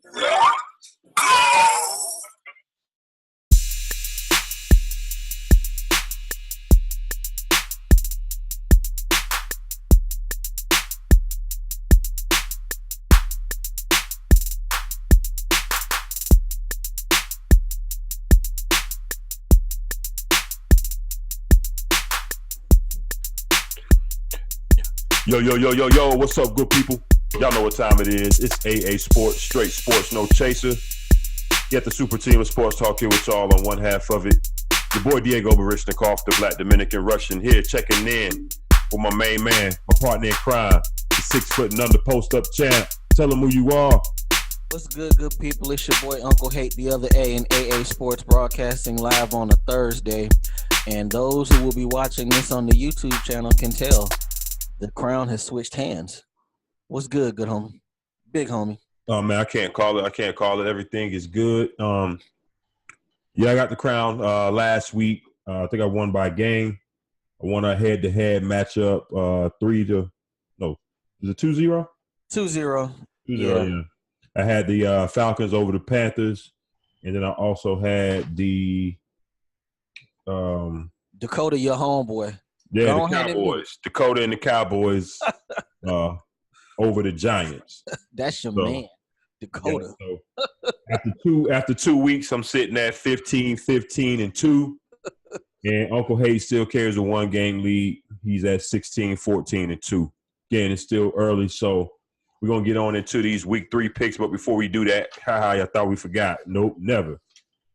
Yo, what's up, good people? Y'all know what time it is. It's AA Sports, straight sports, no chaser. Get the super team of sports talk here with y'all on one half of it. Your boy Diego Berishnakoff, the Black Dominican Russian, here checking in with my main man, my partner in crime, the 6 foot and under post-up champ. Tell him who you are. What's good people? It's your boy Uncle Hate, the other A, and AA Sports broadcasting live on a Thursday. And those who will be watching this on the YouTube channel can tell the crown has switched hands. What's good homie? Big homie. Oh man, I can't call it. Everything is good. I got the crown last week. I think I won by a game. I won a head-to-head matchup. 2-0? 2-0. 2-0, yeah. I had the Falcons over the Panthers, and then I also had the Dakota, your homeboy. Yeah, the Cowboys. Dakota and the Cowboys over the Giants. That's your man, Dakota. Yeah, so after 2 weeks, I'm sitting at 15-2. And Uncle Hayes still carries a 1-game lead. He's at 16-14-2. Again, it's still early, so we're going to get on into these week 3 picks. But before we do that, I thought we forgot. Nope, never.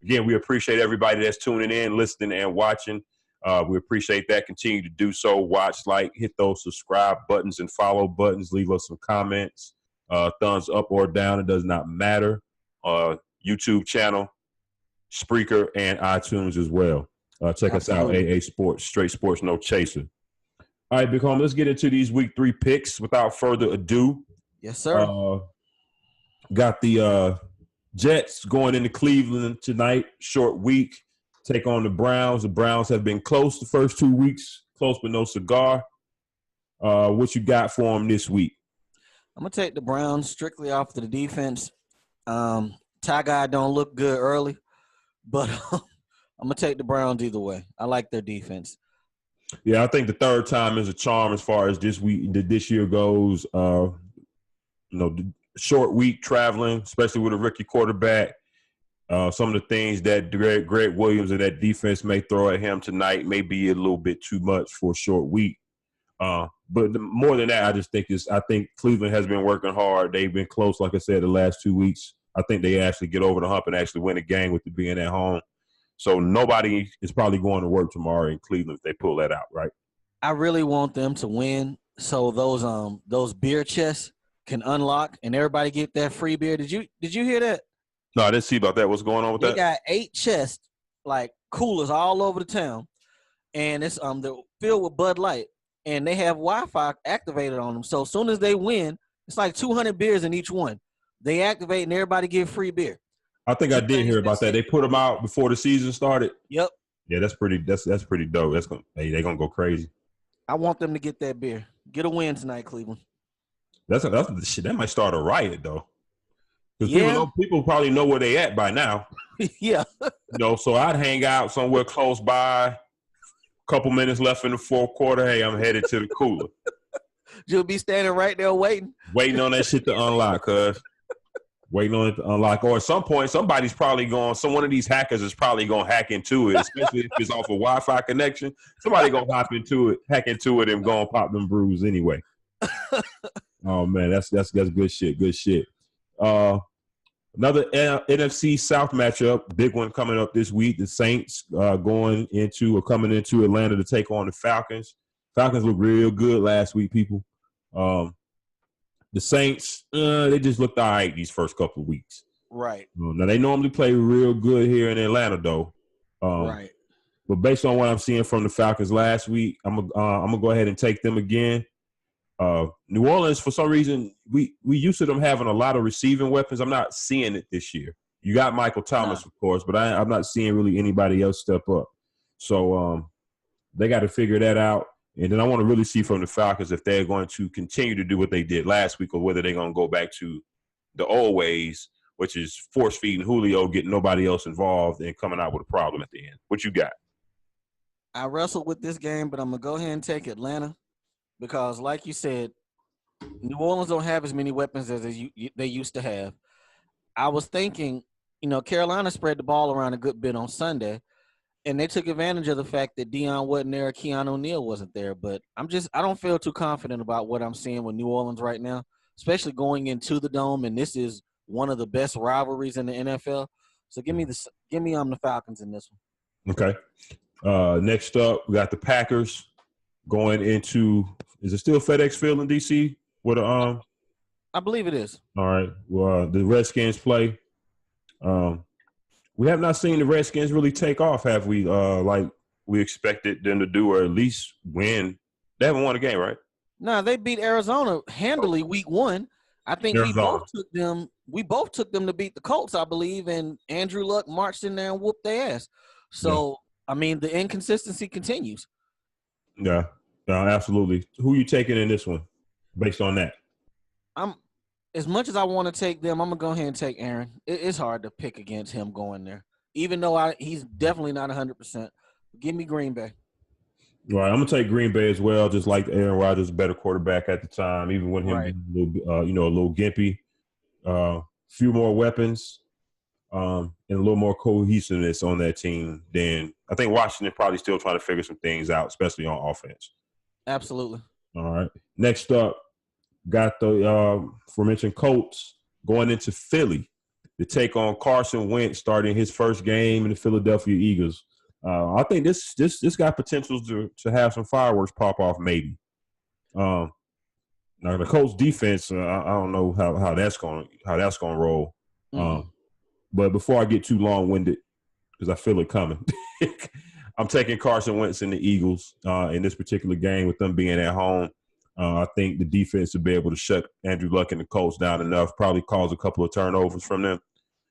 Again, we appreciate everybody that's tuning in, listening, and watching. We appreciate that. Continue to do so. Watch, like, hit those subscribe buttons and follow buttons. Leave us some comments. Thumbs up or down. It does not matter. YouTube channel, Spreaker, and iTunes as well. Check us out, AA Sports, straight sports, no chaser. All right, Big Home, let's get into these week 3 picks without further ado. Yes, sir. Got the Jets going into Cleveland tonight. Short week. Take on the Browns. The Browns have been close the first 2 weeks. Close but no cigar. What you got for them this week? I'm going to take the Browns strictly off to the defense. Ty Guy don't look good early, but I'm going to take the Browns either way. I like their defense. Yeah, I think the third time is a charm as far as this year goes. Short week traveling, especially with a rookie quarterback. Some of the things that Greg Williams and that defense may throw at him tonight may be a little bit too much for a short week. But more than that, I think Cleveland has been working hard. They've been close, like I said, the last 2 weeks. I think they actually get over the hump and actually win a game with it being at home. So nobody is probably going to work tomorrow in Cleveland if they pull that out, right? I really want them to win so those beer chests can unlock and everybody get that free beer. Did you hear that? No, I didn't see about that. What's going on with that? They got 8 chests, like coolers all over the town, and it's they're filled with Bud Light, and they have Wi-Fi activated on them. So as soon as they win, it's like 200 beers in each one. They activate and everybody get free beer. I think I did hear about that. They put them out before the season started. Yep. Yeah, that's pretty dope. They're gonna go crazy. I want them to get that beer. Get a win tonight, Cleveland. That's shit. That might start a riot though. Because people probably know where they at by now. Yeah. So I'd hang out somewhere close by. Couple minutes left in the fourth quarter. Hey, I'm headed to the cooler. You'll be standing right there waiting on that shit to unlock, cuz. Waiting on it to unlock. Or at some point, somebody's probably one of these hackers is probably going to hack into it, especially if it's off a Wi-Fi connection. Somebody going to hack into it, and go and pop them brews anyway. Oh, man, that's good shit. Good shit. Another NFC South matchup, big one coming up this week. The Saints coming into Atlanta to take on the Falcons. Falcons looked real good last week, people. The Saints, they just looked all right these first couple of weeks. Right. Now, they normally play real good here in Atlanta, though. Right. But based on what I'm seeing from the Falcons last week, I'm gonna go ahead and take them again. New Orleans, for some reason, we used to them having a lot of receiving weapons. I'm not seeing it this year. You got Michael Thomas, of course, but I'm not seeing really anybody else step up. So they got to figure that out. And then I want to really see from the Falcons if they're going to continue to do what they did last week or whether they're going to go back to the old ways which is force feeding Julio, getting nobody else involved, and coming out with a problem at the end. What you got? I wrestled with this game, but I'm going to go ahead and take Atlanta because, like you said, New Orleans don't have as many weapons as they used to have. I was thinking, Carolina spread the ball around a good bit on Sunday, and they took advantage of the fact that Deion wasn't there, Keanu O'Neal wasn't there. But I don't feel too confident about what I'm seeing with New Orleans right now, especially going into the Dome, and this is one of the best rivalries in the NFL. So give me the Falcons in this one. Okay. Next up, we got the Packers going into. Is it still FedEx Field in DC? I believe it is. All right. Well, the Redskins play. We have not seen the Redskins really take off, have we? Like we expected them to do, or at least win. They haven't won a game, right? No, they beat Arizona handily week 1. I think Arizona. we both took them to beat the Colts, I believe, and Andrew Luck marched in there and whooped their ass. So, yeah. I mean, the inconsistency continues. Yeah, absolutely. Who you taking in this one based on that? As much as I want to take them, I'm going to go ahead and take Aaron. It's hard to pick against him going there, even though he's definitely not 100%. Give me Green Bay. Right, I'm going to take Green Bay as well, just like Aaron Rodgers, better quarterback at the time, even with him being a little gimpy. Few more weapons and a little more cohesiveness on that team than I think Washington probably still trying to figure some things out, especially on offense. Absolutely. All right. Next up, got the aforementioned Colts going into Philly to take on Carson Wentz, starting his first game in the Philadelphia Eagles. I think this got potential to have some fireworks pop off, maybe. Now the Colts defense, I don't know how that's going to roll. Mm-hmm. But before I get too long winded, because I feel it coming, I'm taking Carson Wentz and the Eagles in this particular game with them being at home. I think the defense will be able to shut Andrew Luck and the Colts down enough, probably cause a couple of turnovers from them.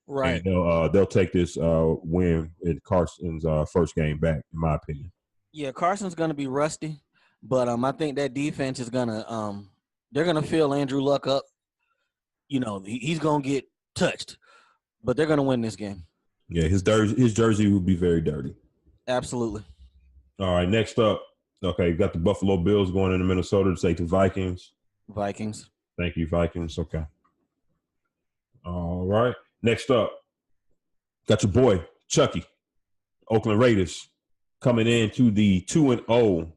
Right. And they'll take this win in Carson's first game back, in my opinion. Yeah, Carson's going to be rusty, but I think that defense is going to they're going to fill Andrew Luck up. He's going to get touched, but they're going to win this game. Yeah, his jersey will be very dirty. Absolutely. All right, next up. Okay, you got the Buffalo Bills going into Minnesota to take the Vikings. Vikings. Thank you, Vikings. Okay. All right. Next up, got your boy, Chucky, Oakland Raiders, coming into the 2-0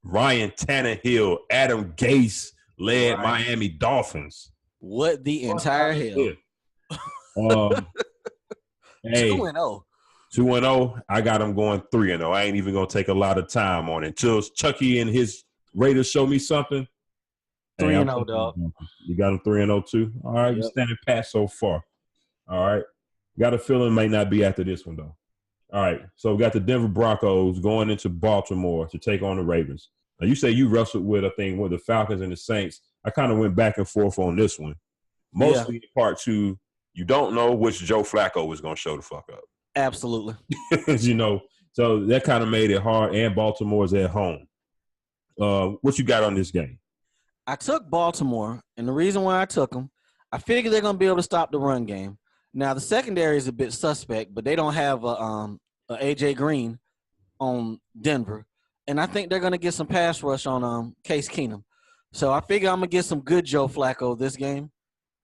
Ryan Tannehill, Adam Gase-led Miami Dolphins. What the entire hell? Hey, 2-0. 2-0. I got him going 3-0. I ain't even going to take a lot of time on it. Until Chucky and his Raiders show me something. 3-0, dog. You got him 3-0 too? All right, You're standing pat so far. All right. Got a feeling might not be after this one, though. All right. So we got the Denver Broncos going into Baltimore to take on the Ravens. Now, you say you wrestled with, I think, with the Falcons and the Saints. I kind of went back and forth on this one. Mostly part two, you don't know which Joe Flacco is going to show the fuck up. Absolutely. So that kind of made it hard, and Baltimore's at home. What you got on this game? I took Baltimore, and the reason why I took them, I figured they're going to be able to stop the run game. Now, the secondary is a bit suspect, but they don't have a A.J. Green on Denver. And I think they're going to get some pass rush on Case Keenum. So I figure I'm going to get some good Joe Flacco this game.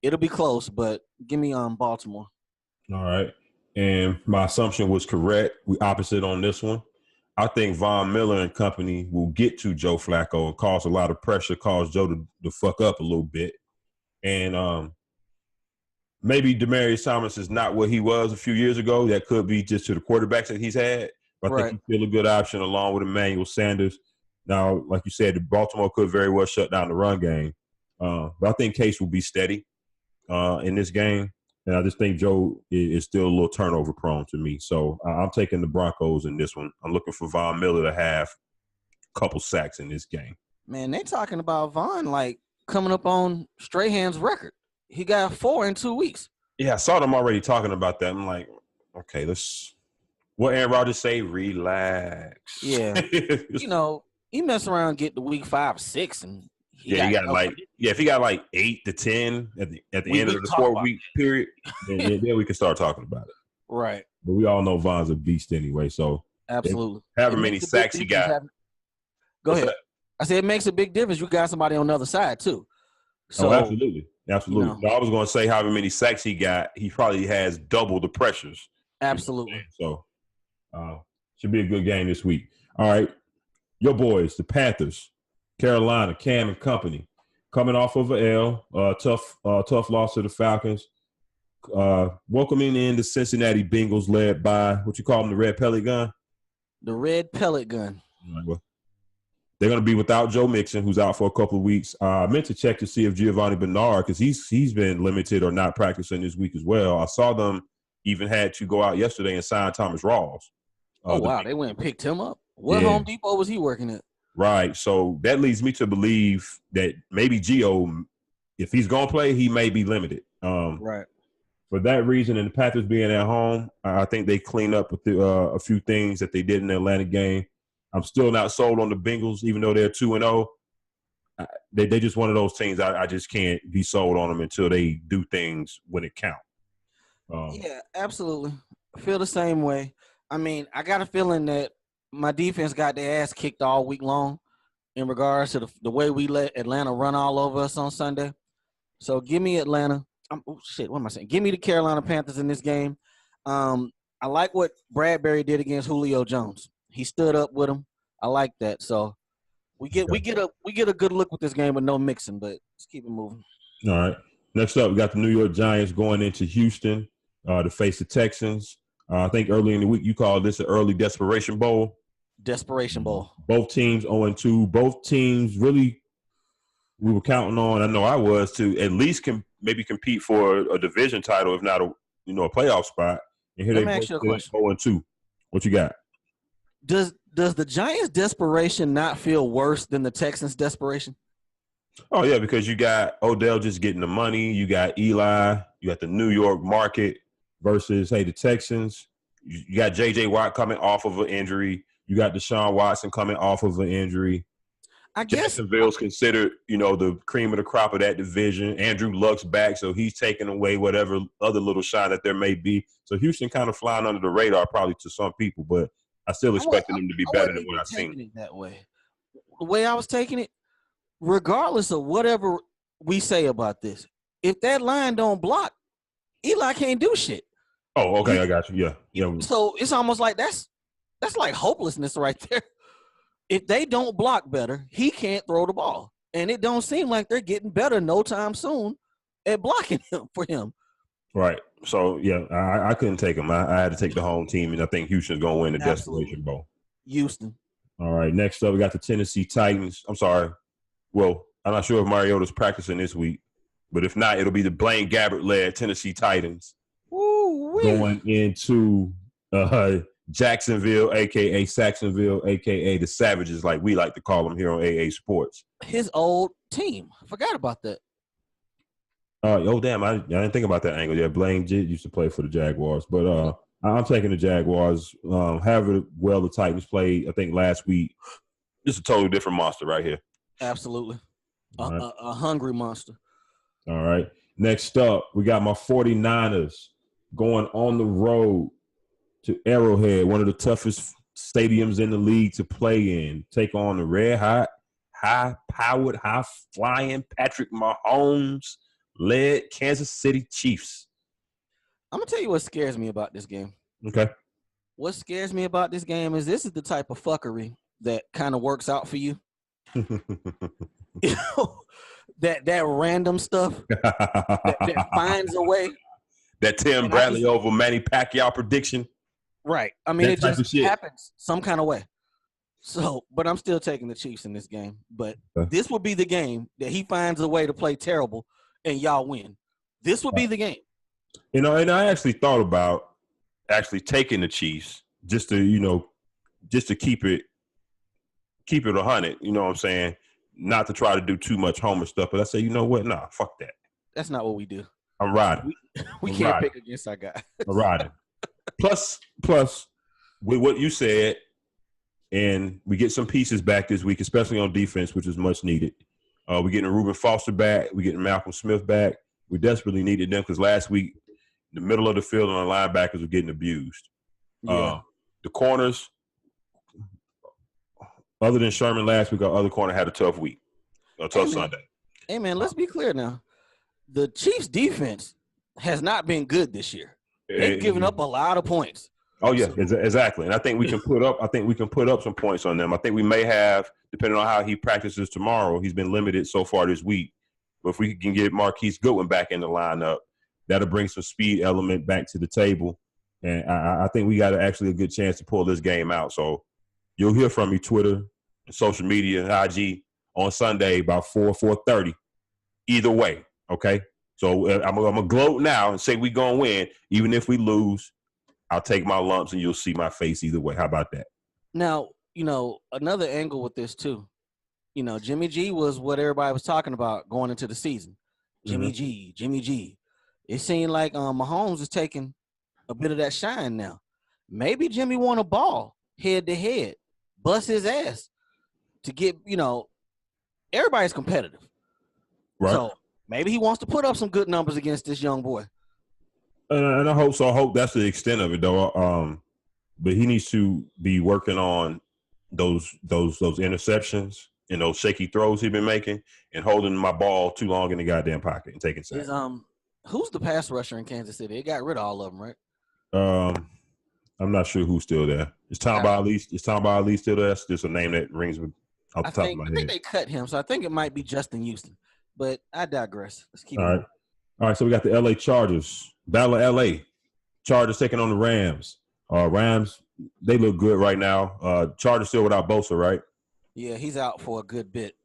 It'll be close, but give me Baltimore. All right. And my assumption was correct. We opposite on this one. I think Von Miller and company will get to Joe Flacco and cause a lot of pressure, cause Joe to fuck up a little bit. And maybe Demaryius Thomas is not what he was a few years ago. That could be just to the quarterbacks that he's had. But I think he's still a good option along with Emmanuel Sanders. Now, like you said, Baltimore could very well shut down the run game. But I think Case will be steady in this game. And I just think Joe is still a little turnover prone to me. So I'm taking the Broncos in this one. I'm looking for Von Miller to have a couple sacks in this game. Man, they talking about Von like coming up on Strahan's record. He got 4 in 2 weeks. Yeah, I saw them already talking about that. I'm like, okay, what Aaron Rodgers say? Relax. Yeah. He mess around, get to week 5, 6, and He got if he got like 8 to 10 at the end of the 4-week period, then we can start talking about it. Right. But we all know Von's a beast anyway. So absolutely, however many sacks he got. Go ahead. I said it makes a big difference. You got somebody on the other side too. So absolutely. I was going to say however many sacks he got, he probably has double the pressures. Absolutely. So should be a good game this week. All right, your boys, the Panthers, Carolina, Cam and company, coming off of an L, tough loss to the Falcons. Welcoming in the Cincinnati Bengals, led by what you call them, the red pellet gun. The red pellet gun. All right, well, they're going to be without Joe Mixon, who's out for a couple of weeks. I meant to check to see if Giovanni Bernard, because he's been limited or not practicing this week as well. I saw them even had to go out yesterday and sign Thomas Rawls. Wow, they went and picked him up. What Home Depot was he working at? Right, so that leads me to believe that maybe Gio, if he's going to play, he may be limited. Right. For that reason, and the Panthers being at home, I think they clean up with a few things that they did in the Atlanta game. I'm still not sold on the Bengals, even though they're 2-0. They just one of those teams I just can't be sold on them until they do things when it counts. Yeah, absolutely. I feel the same way. I mean, I got a feeling that my defense got their ass kicked all week long in regards to the way we let Atlanta run all over us on Sunday. So give me Atlanta. What am I saying? Give me the Carolina Panthers in this game. I like what Bradbury did against Julio Jones. He stood up with him. I like that. So we get a good look with this game with no Mixon, but let's keep it moving. All right. Next up, we got the New York Giants going into Houston to face the Texans. I think early in the week you called this an early desperation bowl. Desperation bowl. Both teams 0-2. Both teams really we were counting on. I know I was to at least maybe compete for a division title, if not a playoff spot. And here Let me ask you a question. 0-2. What you got? Does the Giants' desperation not feel worse than the Texans' desperation? Oh, yeah, because you got Odell just getting the money. You got Eli. You got the New York market versus, the Texans. You got J.J. Watt coming off of an injury. You got Deshaun Watson coming off of an injury. I guess Jacksonville's considered, the cream of the crop of that division. Andrew Luck's back, so he's taking away whatever other little shine that there may be. So Houston kind of flying under the radar probably to some people, but I still expected them to be better than what I've seen. It that way. The way I was taking it, regardless of whatever we say about this, if that line don't block, Eli can't do shit. Oh, okay, I got you. Yeah. So it's almost like that's like hopelessness right there. If they don't block better, he can't throw the ball. And it don't seem like they're getting better no time soon at blocking him for him. Right. So, yeah, I couldn't take him. I had to take the home team, and I think Houston's going to win the Desperation Bowl. Houston. All right, next up, we got the Tennessee Titans. I'm sorry. Well, I'm not sure if Mariota's practicing this week, but if not, it'll be the Blaine Gabbert-led Tennessee Titans going into Jacksonville, a.k.a. Saxonville, a.k.a. the Savages, like we like to call them here on AA Sports. His old team. I forgot about that. Damn, I didn't think about that angle. Yeah, Blaine used to play for the Jaguars, but I'm taking the Jaguars. However well the Titans played, I think last week, just a totally different monster right here. Absolutely. A hungry monster. All right. Next up, we got my 49ers going on the road to Arrowhead, one of the toughest stadiums in the league to play in. Take on the red-hot, high-powered, high-flying Patrick Mahomes-led Kansas City Chiefs. I'm going to tell you what scares me about this game. Okay. What scares me about this game is this is the type of fuckery that kind of works out for you. You know, that random stuff that finds a way. That Tim Bradley over Manny Pacquiao prediction. Right. I mean, it just happens some kind of way. So, but I'm still taking the Chiefs in this game. But this would be the game that he finds a way to play terrible and y'all win. This would be the game. And I actually thought about actually taking the Chiefs just to keep it 100. You know what I'm saying? Not to try to do too much Homer stuff. But I say, you know what? Nah, fuck that. That's not what we do. I'm riding. We can't pick against our guy. I'm riding. Plus, with what you said, and we get some pieces back this week, especially on defense, which is much needed. We're getting Reuben Foster back. We're getting Malcolm Smith back. We desperately needed them because last week, the middle of the field and the linebackers were getting abused. Yeah. The corners, other than Sherman last week, our other corner had a tough week, a tough Sunday. Hey, man, let's be clear now. The Chiefs' defense has not been good this year. They've given up a lot of points. Oh yeah, exactly. And I think we can put up some points on them. I think we may have, depending on how he practices tomorrow. He's been limited so far this week. But if we can get Marquise Goodwin back in the lineup, that'll bring some speed element back to the table. And I think we got actually a good chance to pull this game out. So you'll hear from me, Twitter, and social media, and IG on Sunday about 4:30. Either way, okay? So I'm going to gloat now and say we going to win. Even if we lose, I'll take my lumps and you'll see my face either way. How about that? Now, another angle with this too. Jimmy G was what everybody was talking about going into the season. Jimmy G. It seemed like Mahomes is taking a bit of that shine now. Maybe Jimmy want a ball head to head, bust his ass to get, everybody's competitive. Right. So maybe he wants to put up some good numbers against this young boy. And I hope so. I hope that's the extent of it, though. But he needs to be working on those interceptions and those shaky throws he's been making and holding my ball too long in the goddamn pocket and taking sacks. Who's the pass rusher in Kansas City? They got rid of all of them, right? I'm not sure who's still there. Is Tom Ali still there? That's just a name that rings off the top of my head. I think they cut him, so I think it might be Justin Houston. But I digress. Let's keep moving. All right, so we got the LA Chargers. Battle of LA. Chargers taking on the Rams. Rams, they look good right now. Chargers still without Bosa, right? Yeah, he's out for a good bit.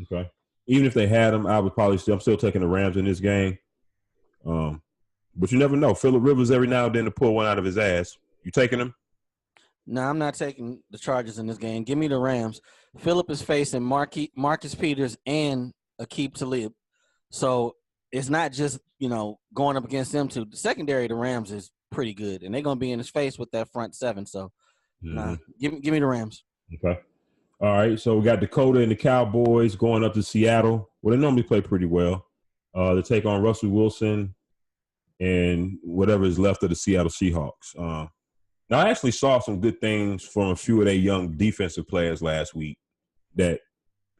Okay. Even if they had him, I'm still taking the Rams in this game. But you never know. Phillip Rivers every now and then to pull one out of his ass. You taking him? No, I'm not taking the Chargers in this game. Give me the Rams. Phillip is facing Marcus Peters and Aqib Talib. So it's not just, going up against them two. The secondary of the Rams is pretty good, and they're going to be in his face with that front seven. So, give me the Rams. Okay. All right, so we got Dakota and the Cowboys going up to Seattle. Well, they normally play pretty well. They take on Russell Wilson and whatever is left of the Seattle Seahawks. Now, I actually saw some good things from a few of their young defensive players last week that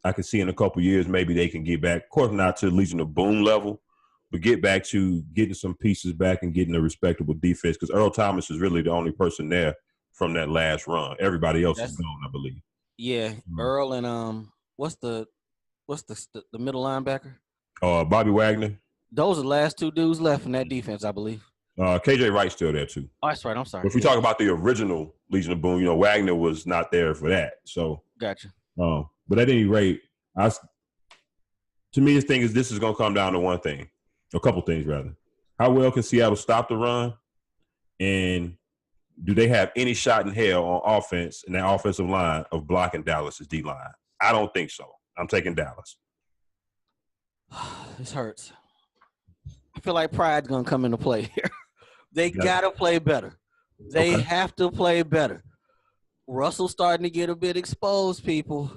I can see in a couple years maybe they can get back. Of course, not to the Legion of Boom level, but get back to getting some pieces back and getting a respectable defense because Earl Thomas is really the only person there from that last run. Everybody else is gone, I believe. Yeah, Earl and what's the middle linebacker? Bobby Wagner. Those are the last two dudes left in that defense, I believe. KJ Wright's still there too. Oh, that's right. I'm sorry. But if we talk about the original Legion of Boom, Wagner was not there for that. So gotcha. But at any rate, to me, this is going to come down to one thing, a couple things rather. How well can Seattle stop the run, and do they have any shot in hell on offense in that offensive line of blocking Dallas's D line? I don't think so. I'm taking Dallas. This hurts. I feel like pride's going to come into play here. They got to play better. They have to play better. Russell's starting to get a bit exposed, people.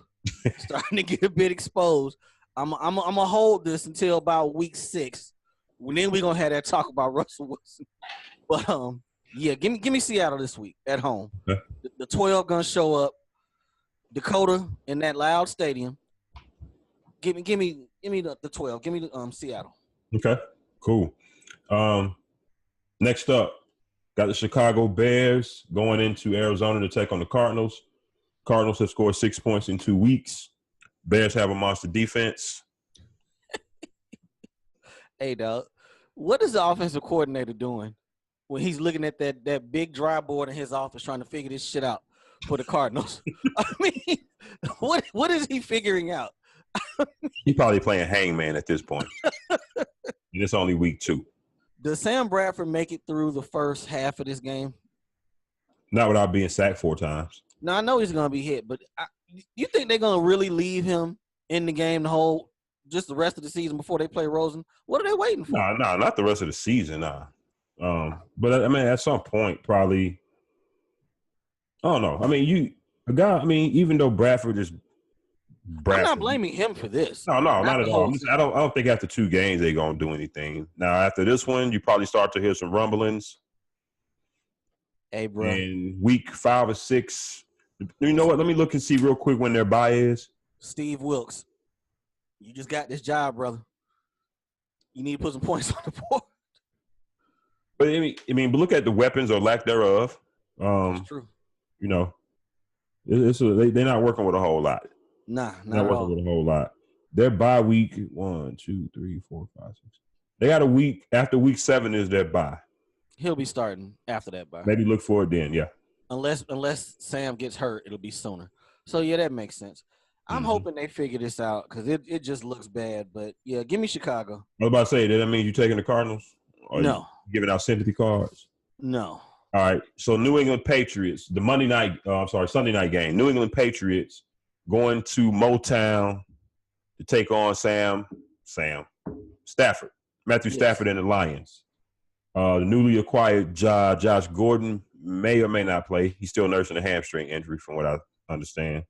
Starting to get a bit exposed. I'm going to hold this until about week 6. Then we're going to have that talk about Russell Wilson. But, yeah, give me Seattle this week at home. Okay. The 12 going to show up. Dakota in that loud stadium. Give me the 12. Give me the Seattle. Okay, cool. Next up, got the Chicago Bears going into Arizona to take on the Cardinals. Cardinals have scored 6 points in 2 weeks. Bears have a monster defense. Hey, dog, what is the offensive coordinator doing when he's looking at that big dry board in his office trying to figure this shit out for the Cardinals? I mean, what is he figuring out? He's probably playing hangman at this point. And it's only week 2. Does Sam Bradford make it through the first half of this game? Not without being sacked 4 times. Now, I know he's going to be hit, but you think they're going to really leave him in the game just the rest of the season before they play Rosen? What are they waiting for? No, not the rest of the season, But, I mean, at some point, probably – I don't know. I mean, even though Bradford is I'm not Bradford. blaming him for this. No, not at the all. whole I don't think after 2 games they're gonna do anything. Now after this one, you probably start to hear some rumblings. Hey, bro. And week 5 or 6, you know what? Let me look and see real quick when their bye is. Steve Wilkes, you just got this job, brother. You need to put some points on the board. But but look at the weapons or lack thereof. That's true. You know, they're not working with a whole lot. Nah, not working with a whole lot. Their bye week 1, 2, 3, 4, 5, 6. They got a week after week 7 is their bye. He'll be starting after that bye. Maybe look for it then, yeah. Unless Sam gets hurt, it'll be sooner. So yeah, that makes sense. I'm hoping they figure this out because it just looks bad. But yeah, give me Chicago. I was about to say, does that mean you taking the Cardinals? Or no. Giving out sympathy cards? No. All right. So New England Patriots, the Sunday night game. New England Patriots going to Motown to take on Stafford, Matthew Stafford and the Lions. The newly acquired Josh Gordon may or may not play. He's still nursing a hamstring injury, from what I understand.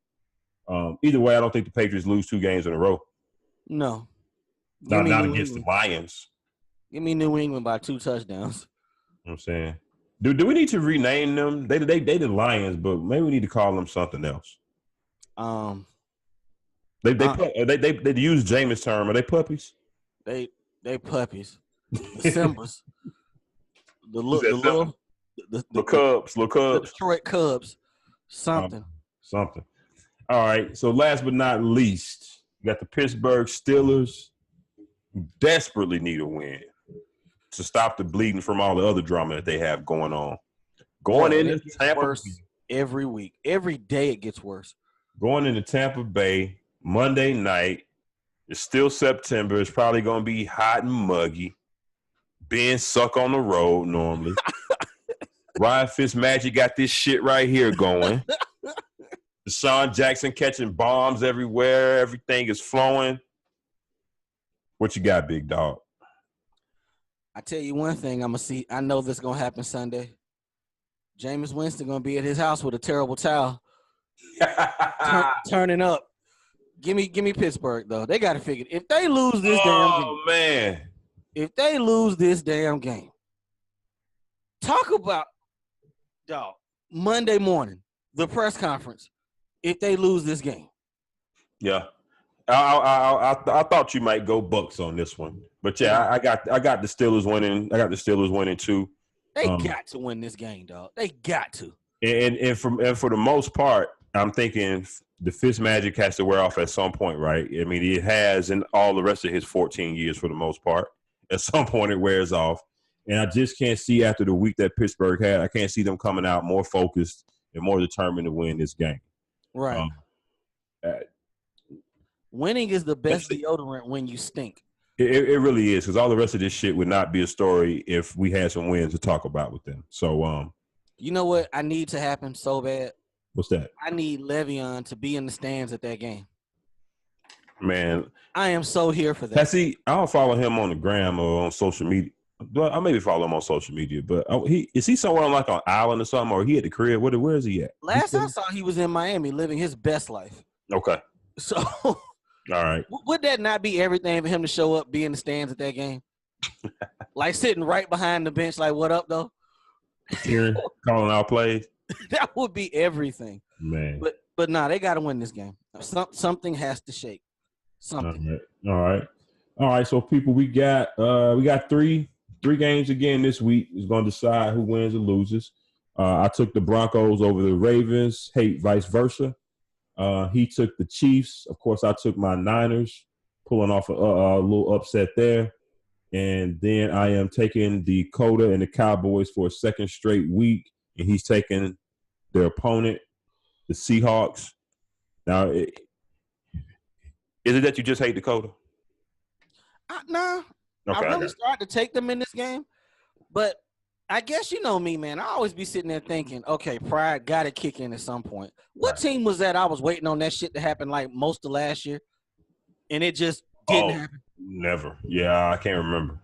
Either way, I don't think the Patriots lose 2 games in a row. No. Not against the Lions. Give me New England by 2 touchdowns. You know what I'm saying? Do we need to rename them? They the Lions, but maybe we need to call them something else. They use Jameis' term. Are they puppies? They puppies. The Simbas. the Cubs. The Detroit Cubs. Something. Something. All right. So last but not least, you got the Pittsburgh Steelers, who desperately need a win to stop the bleeding from all the other drama that they have going on. Going into Tampa every week. Every day it gets worse. Going into Tampa Bay Monday night. It's still September. It's probably going to be hot and muggy. Ben suck on the road normally. Ryan Fitzmagic got this shit right here going. Deshaun Jackson catching bombs everywhere. Everything is flowing. What you got, big dog? I tell you one thing I'm going to see. I know this is going to happen Sunday. Jameis Winston going to be at his house with a terrible towel. Turning up. Give me Pittsburgh, though. They got to figure it. If they lose this damn game. Oh, man. If they lose this damn game, talk about, dog, Monday morning, the press conference, if they lose this game. Yeah. I thought you might go Bucks on this one. But, yeah, I got the Steelers winning. I got the Steelers winning, too. They got to win this game, dog. They got to. And for the most part, I'm thinking the Fitzmagic has to wear off at some point, right? I mean, it has in all the rest of his 14 years for the most part. At some point, it wears off. And I just can't see after the week that Pittsburgh had, I can't see them coming out more focused and more determined to win this game. Right. Winning is the best deodorant when you stink. It really is, because all the rest of this shit would not be a story if we had some wins to talk about with them. So, you know what I need to happen so bad? What's that? I need Le'Veon to be in the stands at that game. Man. I am so here for that. See, I don't follow him on the gram or on social media. I maybe follow him on social media, but is he somewhere on like an island or something, or he at the crib? Where is he at? Last I saw, he was in Miami living his best life. Okay. So, all right. Would that not be everything for him to show up, be in the stands at that game? Like sitting right behind the bench, like, what up, though? Hearing, calling out plays. That would be everything. Man. But nah, they got to win this game. Something has to shake. Something. All right. So people, we got three games again this week. Is going to decide who wins or loses. I took the Broncos over the Ravens. Vice versa. He took the Chiefs. Of course, I took my Niners, pulling off a little upset there. And then I am taking the Coda and the Cowboys for a second straight week, and he's taking their opponent, the Seahawks. Now, is it that you just hate Dakota? No. Okay, I really started to take them in this game. But I guess you know me, man. I always be sitting there thinking, okay, pride got to kick in at some point. What team was that? I was waiting on that shit to happen like most of last year, and it just didn't happen. Never. Yeah, I can't remember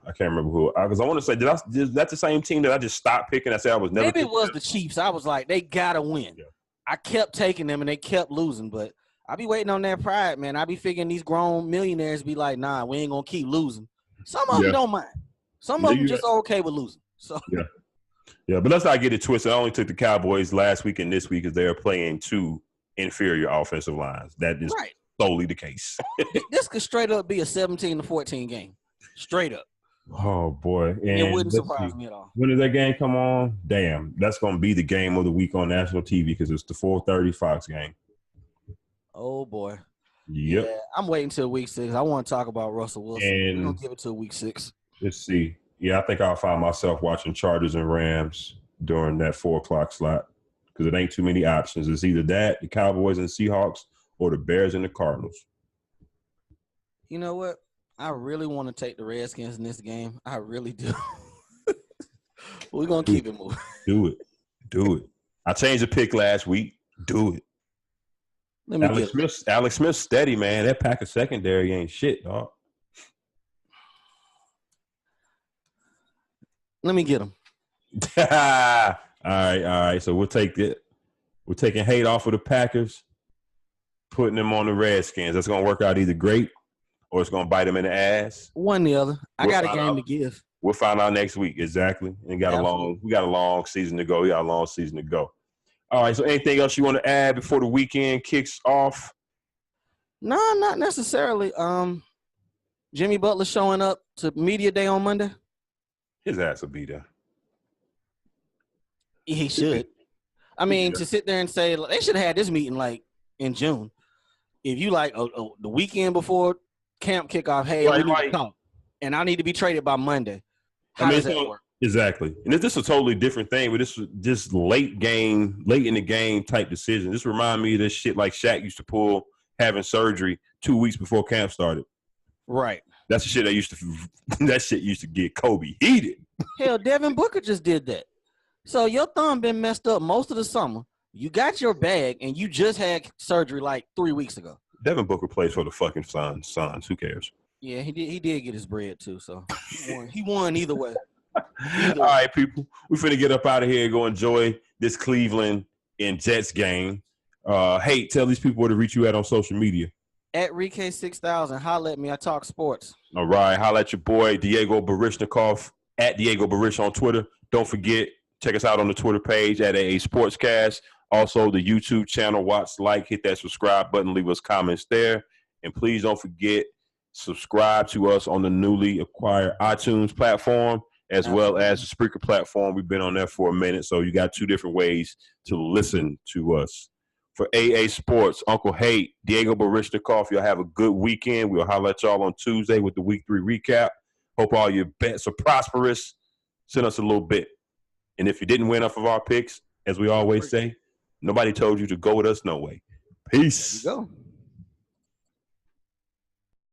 who. Because I want to say, is that the same team that I just stopped picking? I said I was never. Maybe it was the Chiefs. I was like, they got to win. Yeah. I kept taking them, and they kept losing, but I be waiting on that pride, man. I be figuring these grown millionaires be like, nah, we ain't gonna keep losing. Some of them don't mind. Some of them just okay with losing. So yeah, but let's not get it twisted. I only took the Cowboys last week and this week because they are playing two inferior offensive lines. That is solely the case. This could straight up be a 17-14 game. Straight up. Oh boy, and it wouldn't surprise me at all. When does that game come on? Damn, that's going to be the game of the week on national TV because it's the 4:30 Fox game. Oh boy. Yep. Yeah, I'm waiting till week 6. I want to talk about Russell Wilson. We're gonna give it till week 6. Let's see. Yeah, I think I'll find myself watching Chargers and Rams during that 4:00 slot because it ain't too many options. It's either that, the Cowboys and Seahawks, or the Bears and the Cardinals. You know what? I really want to take the Redskins in this game. I really do. We're going to keep it moving. Do it. I changed the pick last week. Do it. Alex Smith's steady, man. That Packers secondary ain't shit, dog. Let me get him. All right. So we'll take it. We're taking hate off of the Packers, putting them on the Redskins. That's going to work out either great or it's going to bite them in the ass. One or the other. I got a game to give. We'll find out next week. Exactly. And we got a long season to go. All right. So anything else you want to add before the weekend kicks off? No, not necessarily. Jimmy Butler showing up to media day on Monday. His ass will be there. He should. I mean, to sit there and say they should have had this meeting like in June. If you the weekend before camp kickoff, hey, we need to talk, and I need to be traded by Monday. How does that work? Exactly. And this is a totally different thing, but this was just late in the game type decision. This remind me of this shit like Shaq used to pull having surgery 2 weeks before camp started. Right. That's the shit that shit used to get Kobe heated. Hell, Devin Booker just did that. So your thumb been messed up most of the summer. You got your bag, and you just had surgery like 3 weeks ago. Devin Booker plays for the fucking Suns. Who cares? Yeah, he did get his bread too, so he won either way. All right, people. We finna get up out of here and go enjoy this Cleveland and Jets game. Hey, tell these people where to reach you at on social media. At ReK6000, holla at me. I talk sports. All right, holla at your boy Diego Berishnakoff at Diego Barish on Twitter. Don't forget, check us out on the Twitter page at AA Sportscast. Also, the YouTube channel. Hit that subscribe button. Leave us comments there. And please don't forget, subscribe to us on the newly acquired iTunes platform as well as the Spreaker platform. We've been on there for a minute, so you got 2 different ways to listen to us. For AA Sports, Uncle Hate, Diego Berishnakoff, y'all have a good weekend. We'll holler at y'all on Tuesday with the Week 3 recap. Hope all your bets are prosperous. Send us a little bit. And if you didn't win off of our picks, as we always say, nobody told you to go with us no way. Peace. There you go.